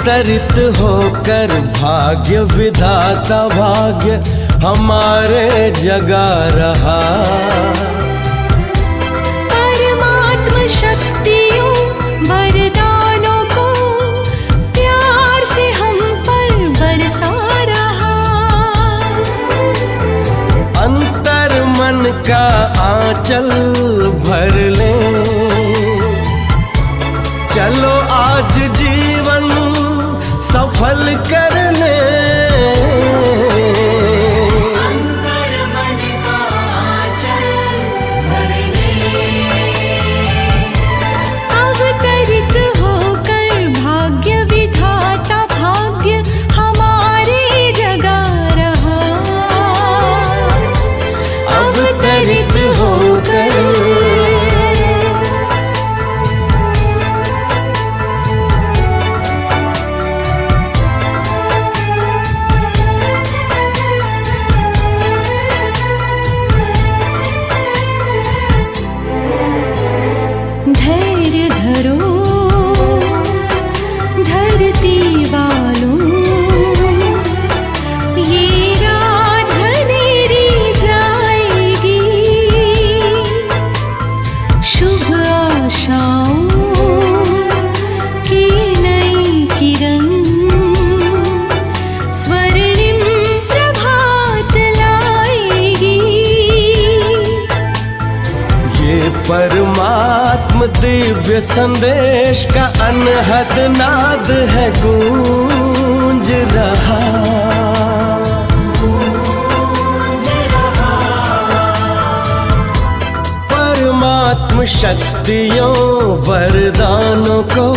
अवतरित होकर भाग्य विधाता भाग्य हमारे जगा रहा। परमात्म शक्तियों वरदानों को प्यार से हम पर बरसा रहा। अंतर मन का आंचल भर ले, चलो आज जीवन सफल कर ले। अंतर मन का आंचल भर ले, अवतरित होकर भाग्य विधाता भाग्य हमारे जगा रहा। अवतरित होकर धैर्य धरो धरती वालों, ये रात अंधेरी जाएगी। शुभ आशाओं की नई किरण स्वर्णिम प्रभात लाएगी। ये परमात्म दिव्य संदेश का अनहद नाद है गूंज रहा। परमात्म शक्तियों वरदानों को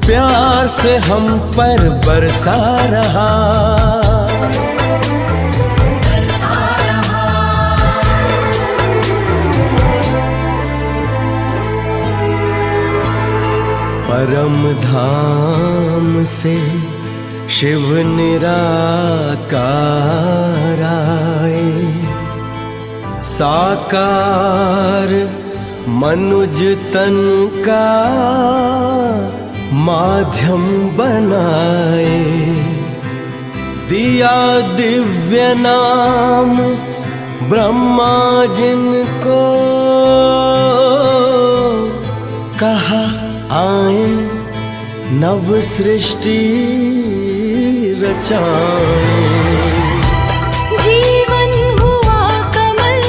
प्यार से हम पर बरसा रहा। परम धाम से शिव निराकार आए, साकार मनुज तन का माध्यम बनाए। दिया दिव्य नाम ब्रह्मा जिनको, कहा आए नव सृष्टि रचाएं। जीवन हुआ कमल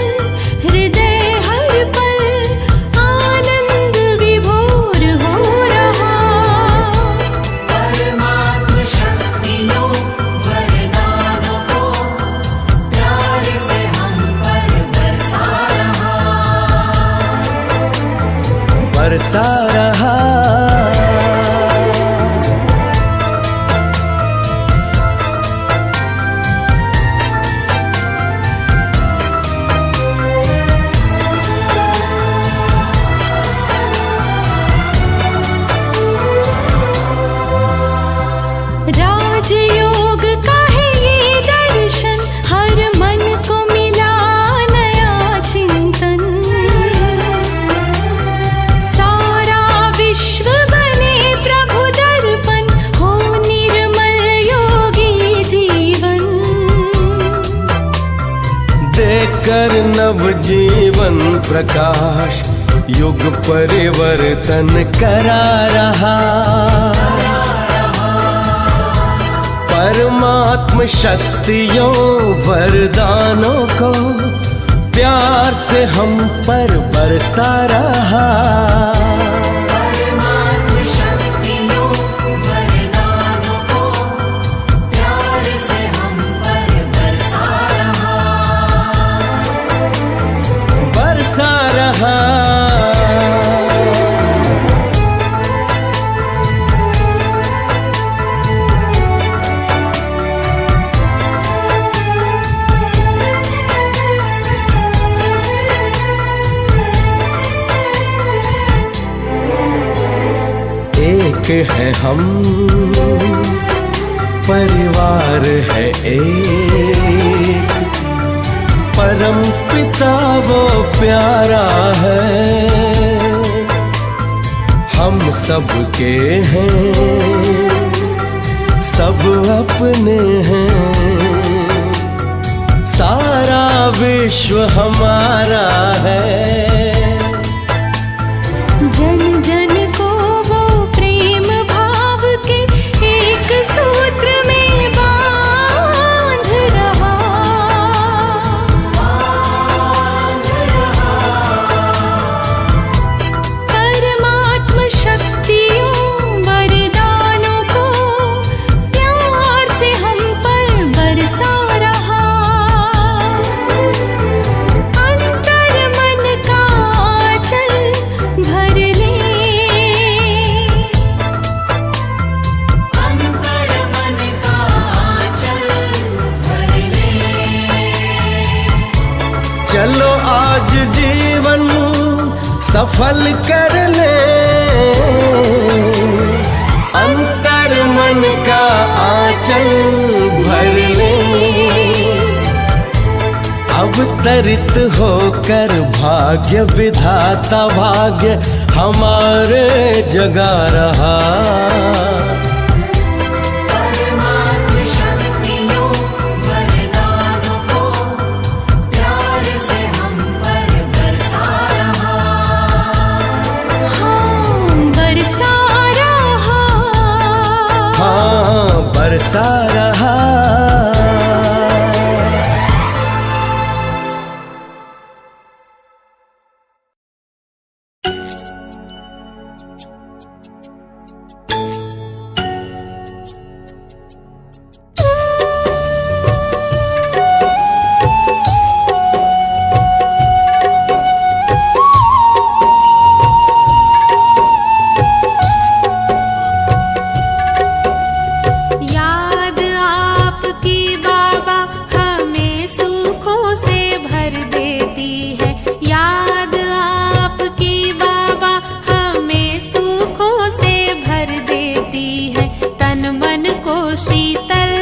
हृदय हर पल आनंद विभोर हो रहा। परमात्म शक्तियों वरदानों को प्यार से हम पर बरसा रहा। बरसा रहा। राजयोग का है ये दर्शन, हर मन को मिला नया चिंतन। सारा विश्व बने प्रभु दर्पण, हो निर्मल योगी जीवन। देकर नव जीवन प्रकाश युग परिवर्तन करा रहा। परमात्म शक्तियों वरदानों को प्यार से हम पर बरसा रहा। परमात्म शक्तियों वरदानों को प्यार से हम पर बरसा रहा। बरसा रहा। एक है हम, परिवार है एक, परम पिता वो प्यारा है। हम सबके हैं सब अपने हैं, सारा विश्व हमारा है। जन जन को वो प्रेम भाव के एक सूत्र में बांध रहा। परमात्म शक्तियों वरदानों को प्यार से हम पर बरसा रहा। अंतर मन का आंचल भर ले, अंतर मन का आंचल भर ले। चलो आज जीवन सफल कर ले, अंतर मन का आंचल भर ले। अवतरित होकर भाग्य विधाता भाग्य हमारे जगा रहा। परमात्म शक्तियों वरदानों को प्यार से हम पर बरसा रहा। हाँ, बरसा रहा। हाँ, बरसा रहा। याद आपकी बाबा हमें सुखों से भर देती है। याद आपकी बाबा हमें सुखों से भर देती है। तन मन को शीतल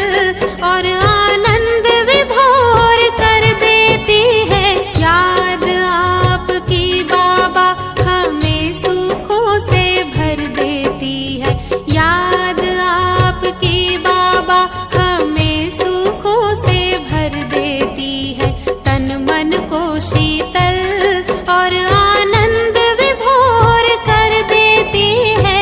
और आनंद विभोर कर देती है। याद आपकी बाबा हमें सुखों से भर देती है। याद आपकी बाबा हमें सुखों से भर देती है। तन मन को शीतल और आनंद विभोर कर देती है।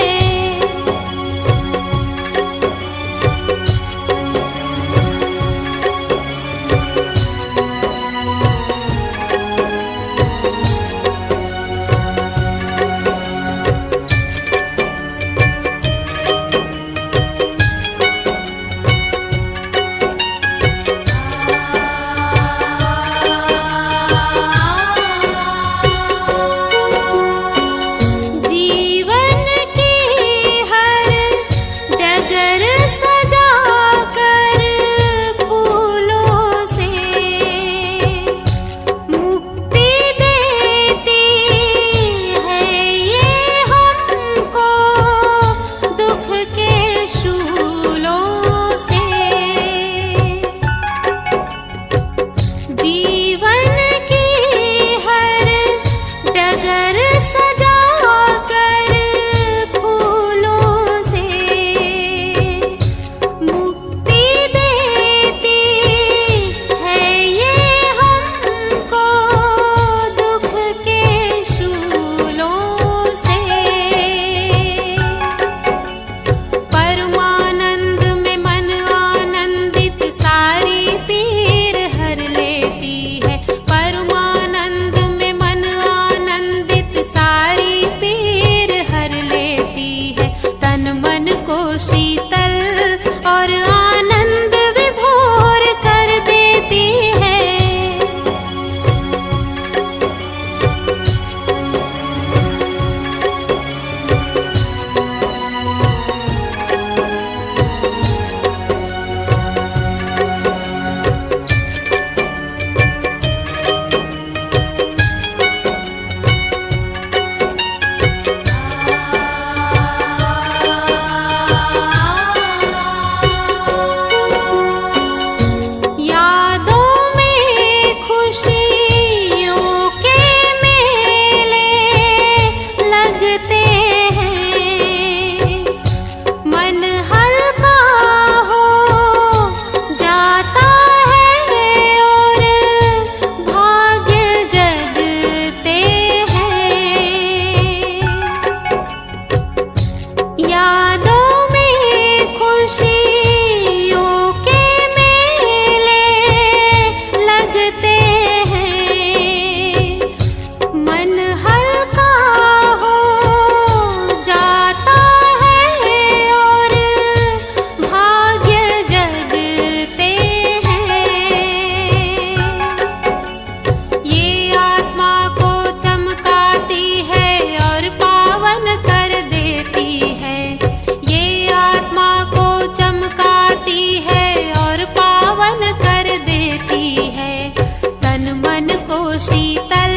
शीतल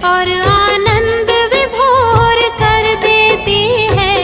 और आनंद विभोर कर देती है।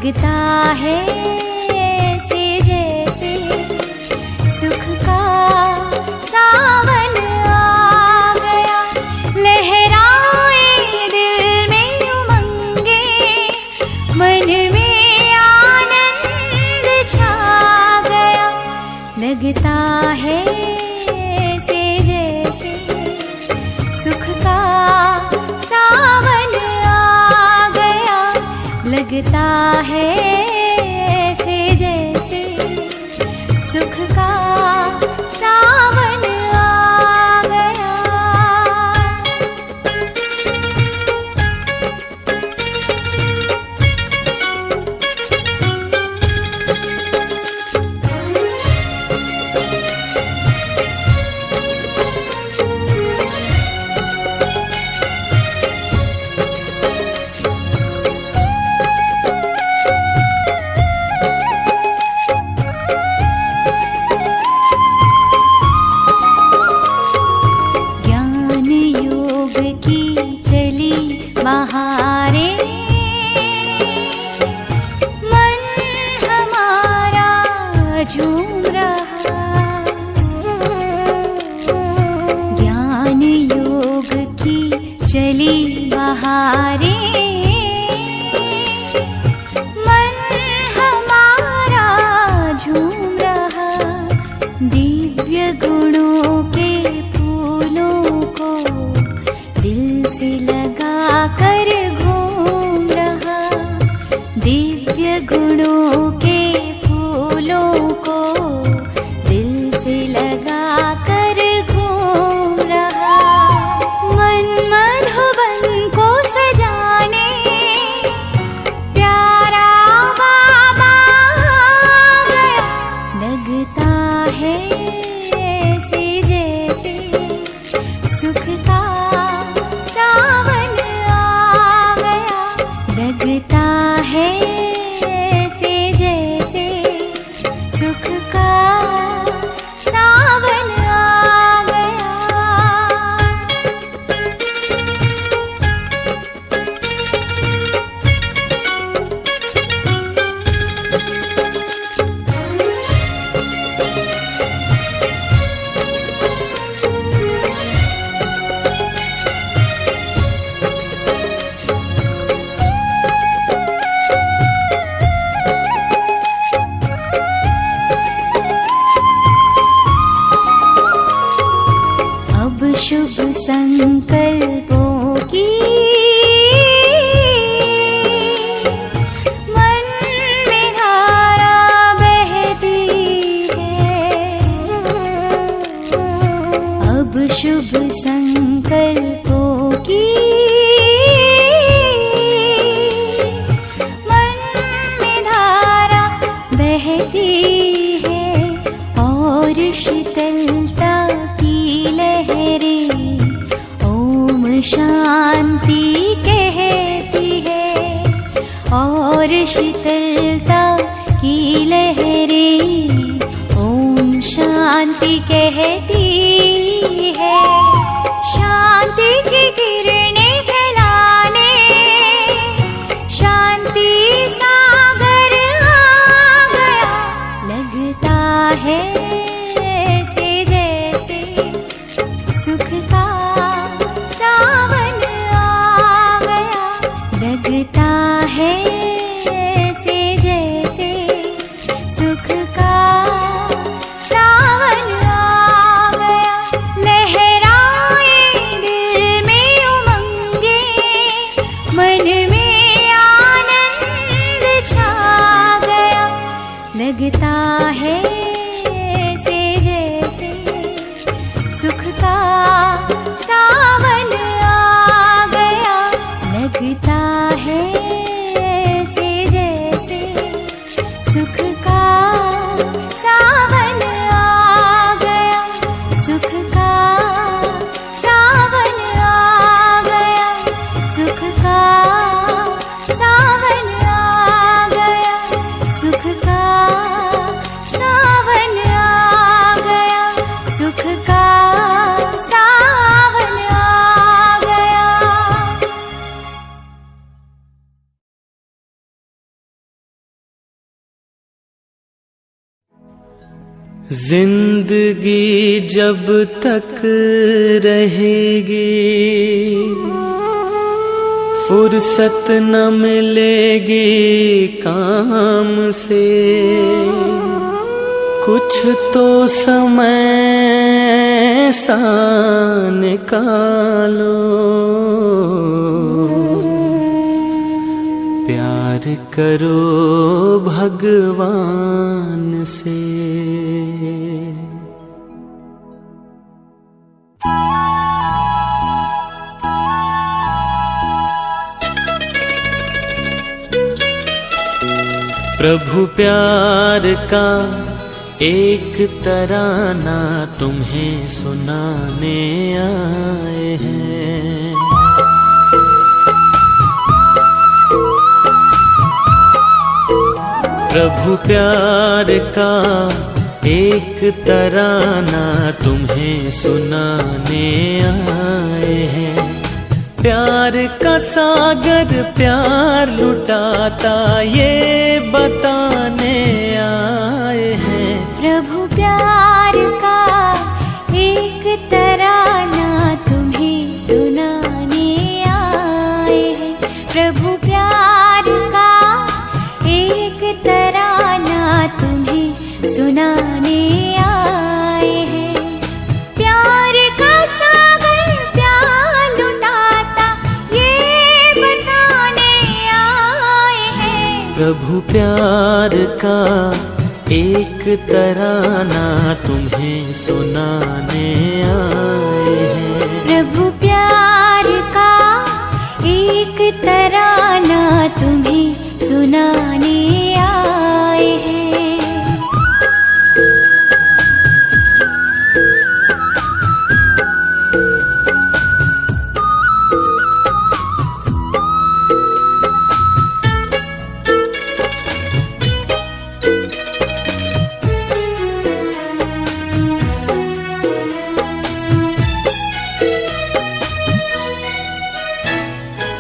लगता है ऐसे जैसे सुख का सावन आ गया। लहराए दिल में उमंगे, मन में आनंद छा गया। लगता है ऐसे जैसे सुख का सावन आ गया। लगता है ऐसे जैसे सुख का सावन आ गया। ज्ञान योग की चली बहारे, मन हमारा झूम रहा। ज्ञान योग की चली बहारे, मन हमारा झूम रहा। दिव्य गुणों के फूलों को दिल से लगा कर घूम रहा। दिव्य गुणों के फूलों को दिल से लगा कर घूम रहा। मन मधुबन को सजाने प्यारा बाबा आ गया। लगता है ऐसे जैसे सुख का सावन आ गया। लगता है ऐसे जैसे सुख का सावन आ गया। अब शुभ संकल्पों की मन में धारा बहती है। अब शुभ संकल्पों की मन में धारा बहती है। और शीतलता की लहरें ओम शांति कहती है। और शीतलता की लहरें ओम शांति कहती है। शांति की किरणें फैलाने शांति सागर आ गया। लगता है ऐसे जैसे सुख का सावन आ गया। लगता है ऐसे जैसे सुख का सावन आ गया। लहराए दिल में उमंगे, मन में आनंद छा गया। लगता है ऐसे जैसे सुख का सावन आ गया। लगता है ऐसे जैसे सुख का सावन आ गया। सुख का सावन आ गया। सुख का सावन आ गया। सुख का सावन जिंदगी जब तक रहेगी फुर्सत न मिलेगी काम से, कुछ तो समय सा निकालो, प्यार करो भगवान से। प्रभु प्यार का एक तराना तुम्हें सुनाने आए हैं। प्रभु प्यार का एक तराना तुम्हें सुनाने आए हैं। प्यार का सागर प्यार लुटाता ये बताने आए हैं। प्रभु प्यार का एक तराना तुम्हें सुनाने आए हैं। प्रभु प्यार का एक तराना तुम्हें सुनाने आए हैं। प्यार का सागर प्यार लुटाता ये बताने आए हैं। प्रभु प्यार का एक तराना तुम्हें सुनाने आए हैं। प्रभु प्यार का एक तराना तुम्हें सुनाने आए हैं।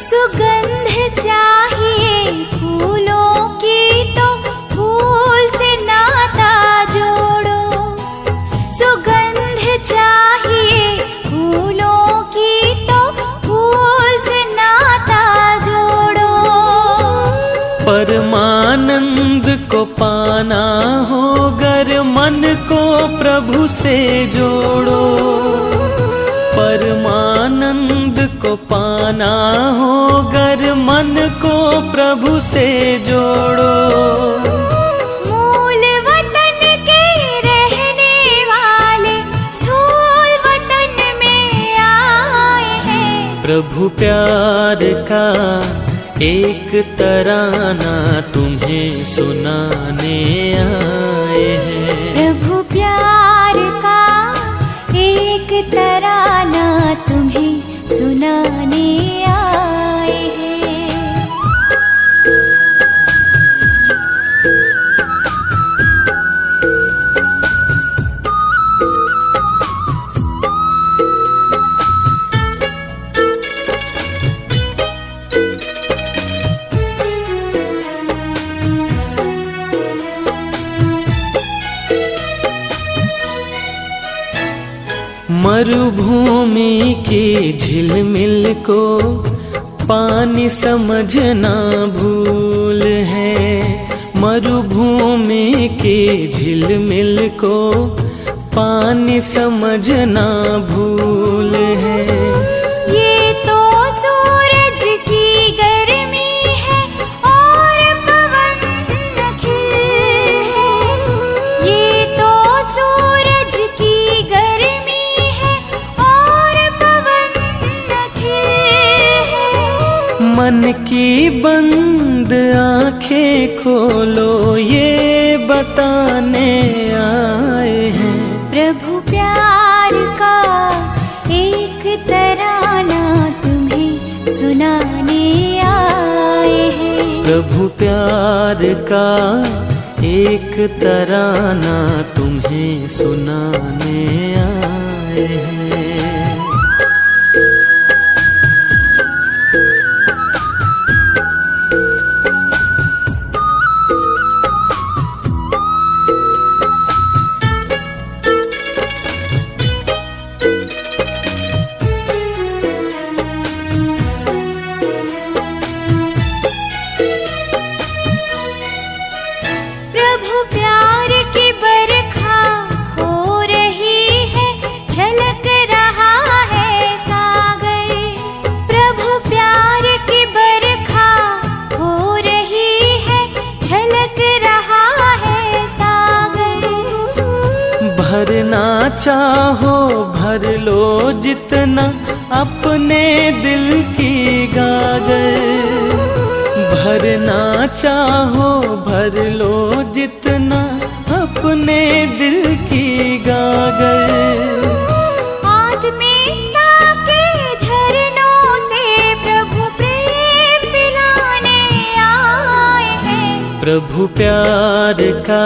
सुगंध चाहिए फूलों की तो फूल से नाता जोड़ो। सुगंध चाहिए फूलों की तो फूल से नाता जोड़ो। परमानंद को पाना हो गर मन को प्रभु से जोड़ो। परमानंद को पाना हो गर मन को प्रभु से जोड़ो। मूल वतन के रहने वाले स्थूल वतन में आए हैं। प्रभु प्यार का एक तराना तुम्हें सुनाने आए हैं। प्रभु प्यार का एक तराना तुम्हें सुनाने आए हैं। मरुभूमि की झिलमिल को पानी समझना भूल है। मरुभूमि की झिलमिल को पानी समझना भूल है। ये तो सूरज की गर्मी है और पवन खिल है। ये तो सूरज की गर्मी है और पवन खिल है। मन की बंद आंखें खोलो ये बताने आए हैं। प्रभु प्यार का एक तराना तुम्हें सुनाने आए हैं। प्रभु प्यार का एक तराना तुम्हें सुनाने आए हैं। चाहो भर लो जितना अपने दिल की गागर, भरना चाहो भर लो जितना अपने दिल की गागर। आत्मीयता के झरनों से प्रभु प्रेम पिलाने आए हैं। प्रभु प्यार का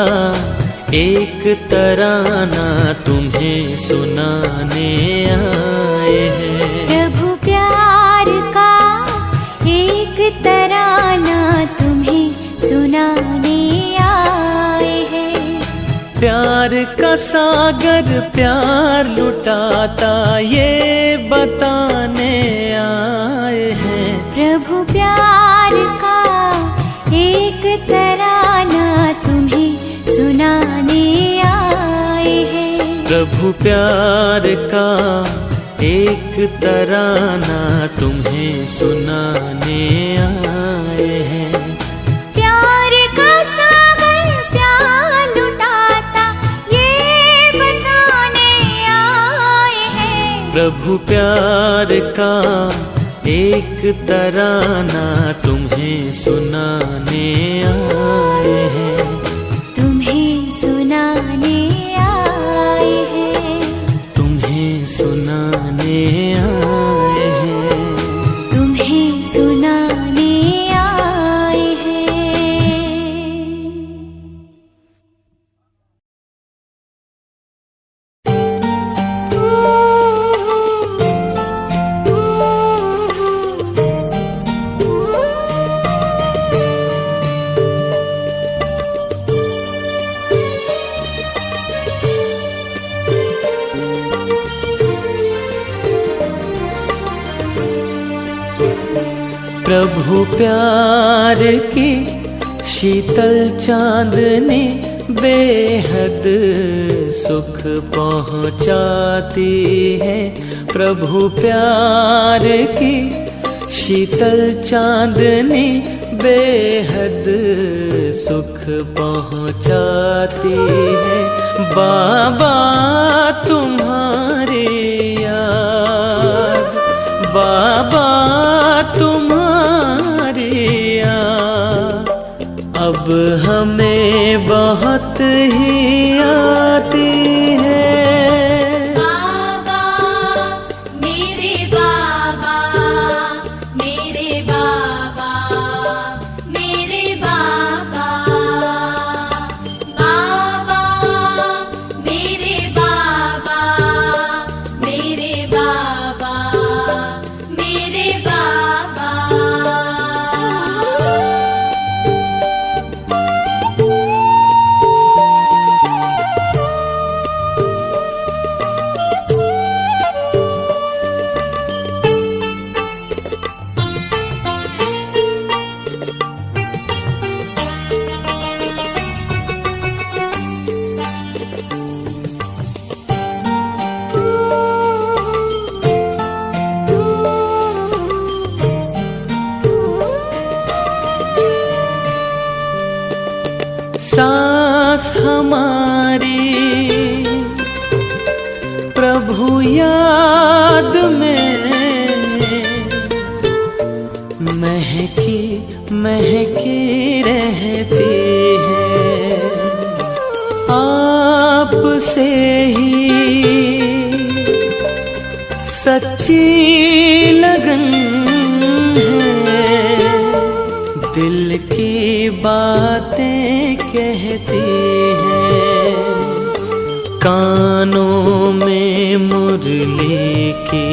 एक तराना तुम्हें सुनाने आए हैं। प्रभु प्यार का एक तराना तुम्हें सुनाने आए हैं। प्यार का सागर प्यार लुटाता ये बताने आए हैं। प्रभु प्यार का एक तराना तुम्हें सुनाने आए हैं। प्रभु प्यार का एक तराना तुम्हें सुनाने आए हैं। प्यार का सागर प्यार लुटाता ये बताने आए हैं। प्रभु प्यार का एक तराना तुम्हें सुनाने आए हैं। तुम्हें सुनाने आए हैं। तुम्हें सुनाने आए हैं। तुम्हें सुनाने आए हैं। प्रभु प्यार की शीतल चांदनी बेहद सुख पहुँचाती है। प्रभु प्यार की शीतल चांदनी बेहद सुख पहुँचाती है। बाबा तुम्हारी याद, बाबा तुम्हारी याद अब हमें बहुत ही आती है। बाबा मेरे बाबा, मेरे बाबा, मेरे बाबा, बाबा मेरे बाबा, मेरे बाबा, मेरे बाबा। सांस हमारी प्रभु याद में महकी महकी रहती है। आपसे ही सच्ची लगन है, दिल की बातें कहती है। कानों में मुरली की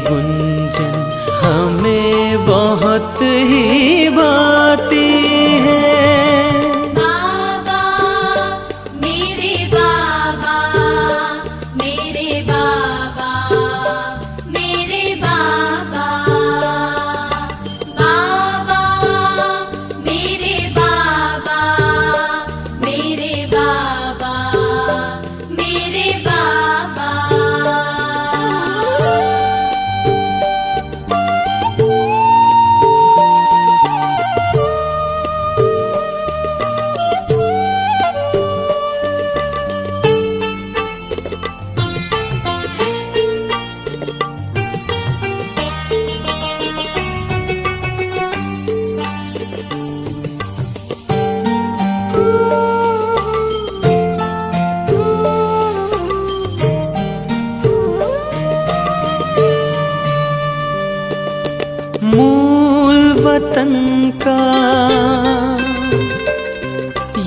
गुंजन हमें बहुत ही भाती है। बाबा मेरे बाबा, मेरे बाबा, मेरे बाबा, बाबा मेरे बाबा, मेरे बाबा, मेरे बाबा।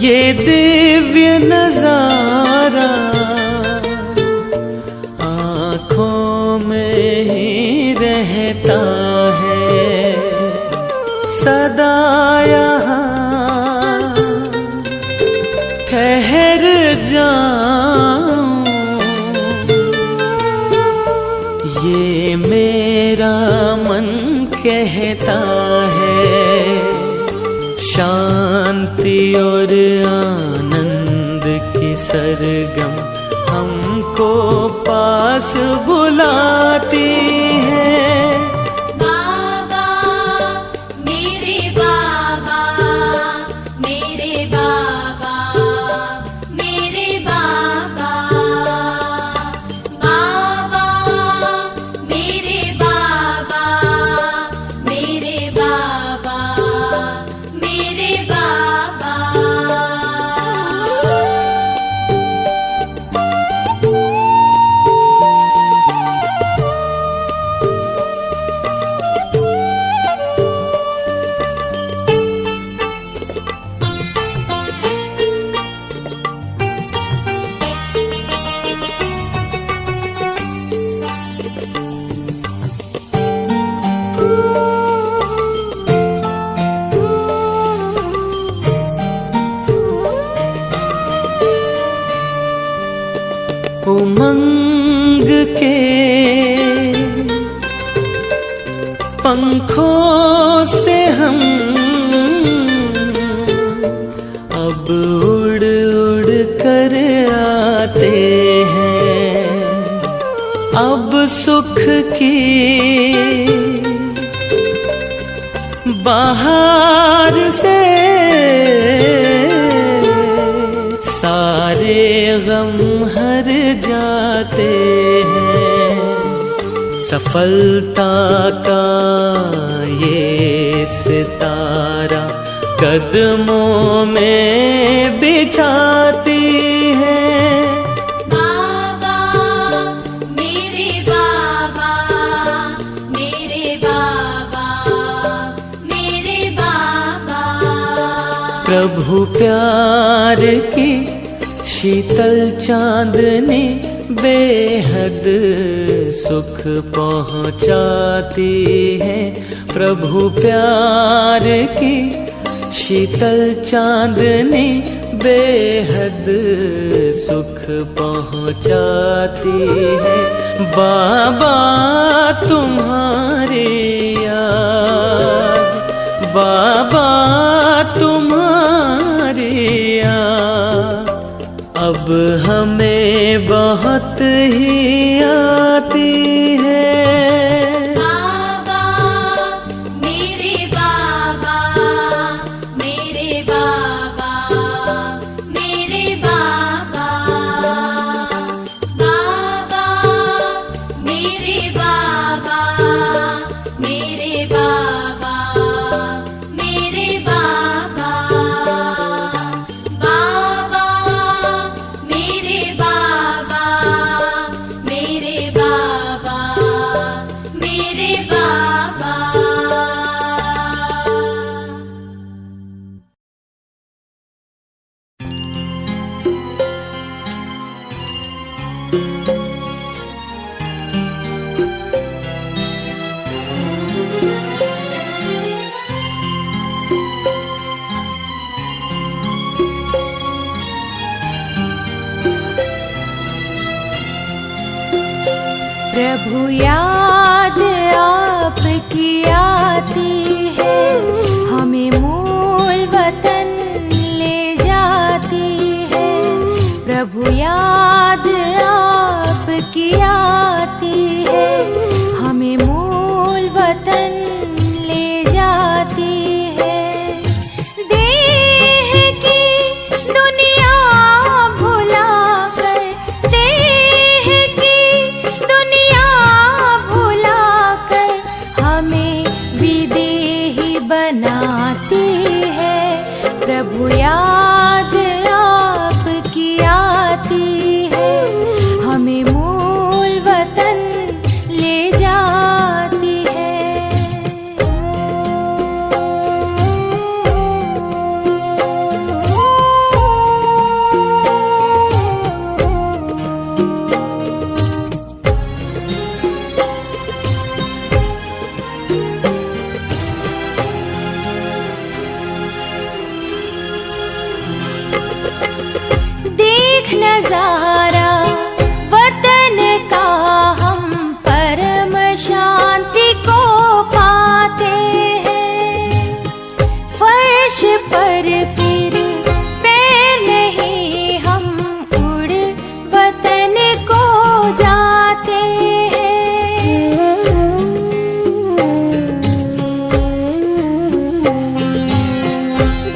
ये दिव्य नजारा आँखों में ही रहता है सदा यहाँ ठहर जाऊं। ये मेरा मन कहता है शांति और आनंद की सरगम हमको पास बुलाती है। बाबा मेरे बाबा मेरे बाबा मेरे बाबा बाबा मेरे बाबा मेरे बाबा मेरे बाबा। उमंग के पंखों से हम अब उड़ उड़ कर आते हैं। अब सुख की बाहर से सारे गम हर जाते हैं। सफलता का ये सितारा कदमों में बिछाती है। बाबा मेरे बाबा मेरे बाबा मेरे बाबा। प्रभु प्यार की शीतल चांदनी बेहद सुख पहुंचाती है। प्रभु प्यार की शीतल चांदनी बेहद सुख पहुंचाती है। बाबा तुम्हारी याद, बाबा तुम्हारी याद अब हमें बहुत ही आती है। बाबा मेरे बाबा मेरे बाबा मेरे बाबा बाबा मेरे बाबा मेरे बाबा मेरे बाबा बाबा मेरे बाबा मेरे बाबा मेरे बाबा। प्रभु याद आपकी आती है, हमें मूल वतन ले जाती है। प्रभु याद आपकी आती है, हमें मूल वतन ले जाती है। देह की दुनिया भुलाकर, देह की दुनिया भुलाकर हमें विदेही बनाती है। प्रभु याद आपकी आती है, हमें मूल वतन ले जाती है। पर फिर पैर नहीं, हम उड़ वतन को जाते हैं।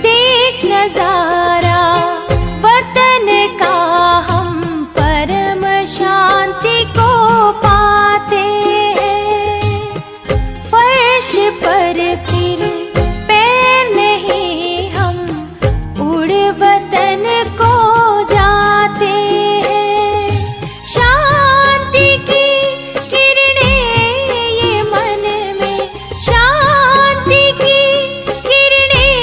देख नजारा वतन का, हम परम शांति को पाते हैं। फर्श पर फिर पैर नहीं, हम उड़ वतन को जाते हैं। शांति की किरणें ये मन में, शांति की किरणें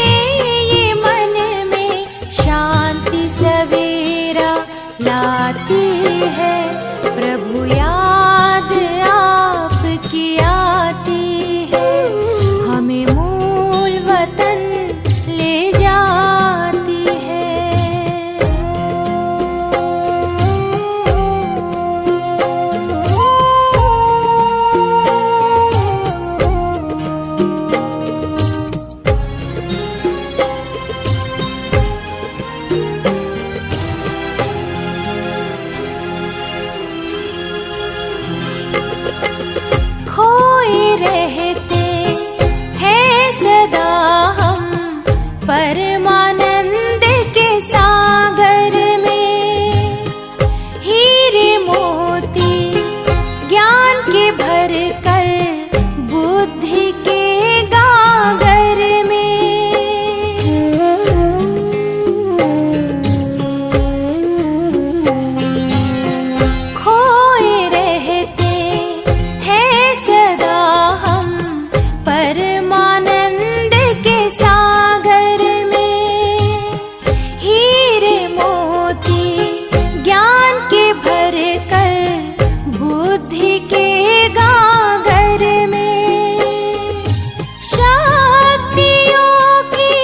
ये मन में, शांति सवेरा लाती है। प्रभु याद आपकी आती है, हमें मूल वतन ले जाती है। खोए रहते हैं सदा हम परमानंद के सागर में। हीरे मोती ज्ञान के भर कर बुद्धि के गागर में। खोए रहते हैं सदा हम परमानंद के सागर में। हीरे मोती ज्ञान के भर कर बुद्धि के गागर में। शक्तियों की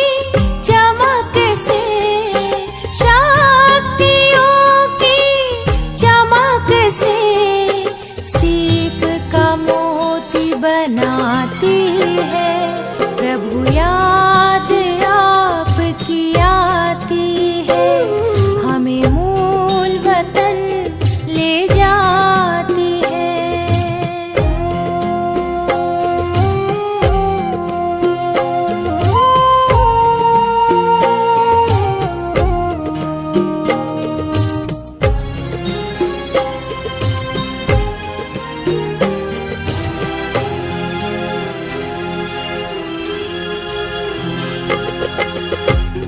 चमक से, शक्तियों की चमक से सीप का मोती बनाती है। प्रभु याद आपकी आती है, हमें मूल वतन ले जाती है।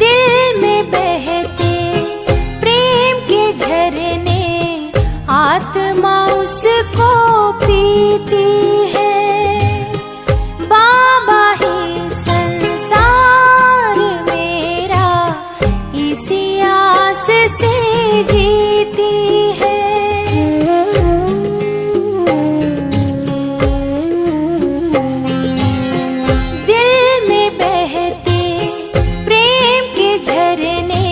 दिल में बहते प्रेम के झरने, आत्मा उसको पीती है। बाबा ही संसार मेरा, इसी आस से जीती है। दिल में बहते प्रेम के झरने,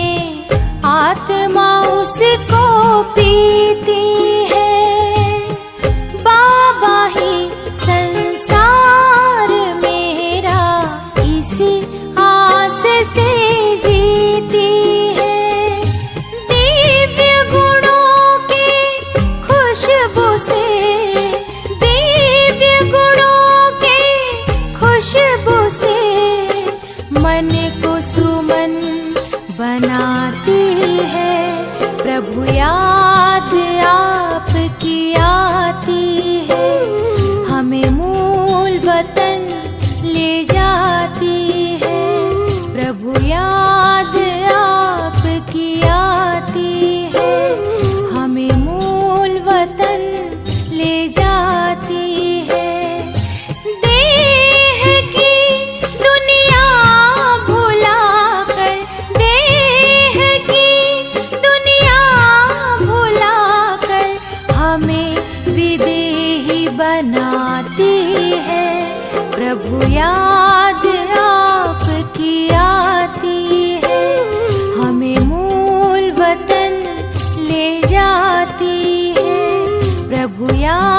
आत्मा उसको पीती है। बाबा ही संसार मेरा, इसी आस से जीती है। दिव्य गुणों की खुशबू से, दिव्य गुणों की खुशबू से मन को सुमन बनाती है। प्रभु याद आपकी आती है, हमें मूल वतन ले जाती है। प्रभु याद आपकी आती है, हमें मूल वतन ले जाती है। देह की दुनिया भुलाकर, देह की दुनिया भुलाकर, हमें विदेही बनाती है। प्रभु याद आपकी आती है, हमें मूल वतन ले जाती है। प्रभु याद